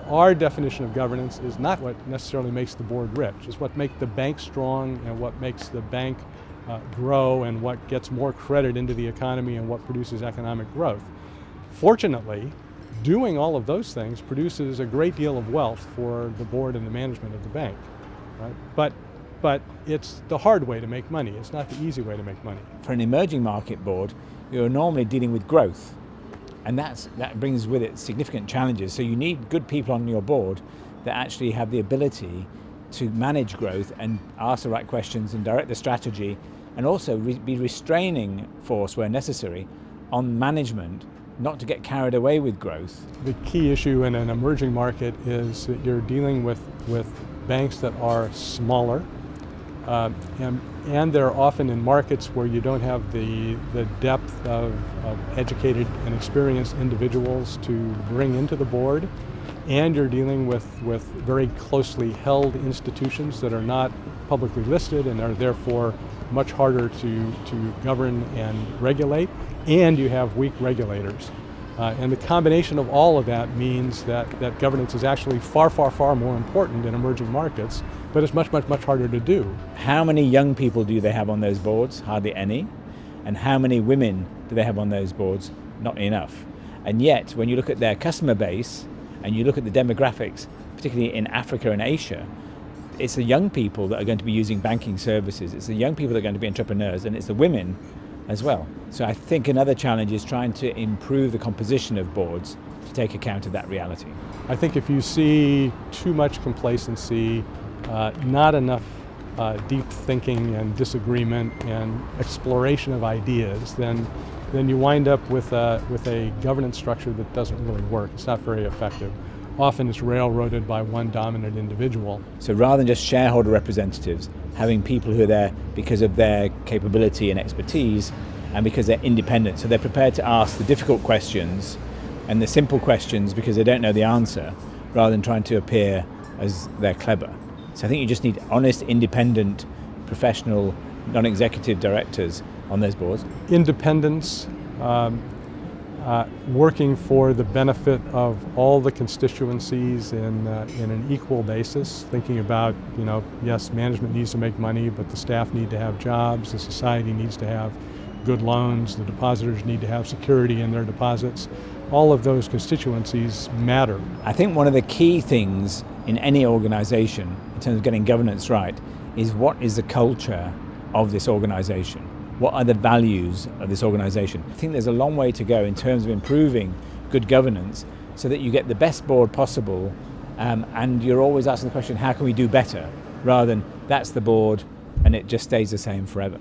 our definition of governance is not what necessarily makes the board rich. It's what makes the bank strong and what makes the bank grow and what gets more credit into the economy and what produces economic growth. Fortunately, doing all of those things produces a great deal of wealth for the board and the management of the bank. Right? But it's the hard way to make money. It's not the easy way to make money. For an emerging market board, you're normally dealing with growth, and that brings with it significant challenges. So you need good people on your board that actually have the ability to manage growth and ask the right questions and direct the strategy, and also be restraining force where necessary on management, not to get carried away with growth. The key issue in an emerging market is that you're dealing with banks that are smaller, and they're often in markets where you don't have the depth of educated and experienced individuals to bring into the board, and you're dealing with very closely held institutions that are not publicly listed and are therefore much harder to govern and regulate, and you have weak regulators. And the combination of all of that means that governance is actually far, far, far more important in emerging markets, but it's much, much, much harder to do. How many young people do they have on those boards? Hardly any. And how many women do they have on those boards? Not enough. And yet, when you look at their customer base and you look at the demographics, particularly in Africa and Asia, it's the young people that are going to be using banking services. It's the young people that are going to be entrepreneurs, and it's the women as well. So I think another challenge is trying to improve the composition of boards to take account of that reality. I think if you see too much complacency, not enough deep thinking and disagreement and exploration of ideas, then you wind up with a governance structure that doesn't really work. It's not very effective. Often it's railroaded by one dominant individual. So rather than just shareholder representatives, having people who are there because of their capability and expertise and because they're independent, so they're prepared to ask the difficult questions and the simple questions because they don't know the answer, rather than trying to appear as they're clever. So I think you just need honest, independent, professional, non-executive directors on those boards. Independence, working for the benefit of all the constituencies in an equal basis, thinking about, yes, management needs to make money, but the staff need to have jobs, the society needs to have good loans, the depositors need to have security in their deposits. All of those constituencies matter. I think one of the key things in any organization in terms of getting governance right is what is the culture of this organization? What are the values of this organization? I think there's a long way to go in terms of improving good governance so that you get the best board possible, and you're always asking the question, how can we do better? Rather than that's the board and it just stays the same forever.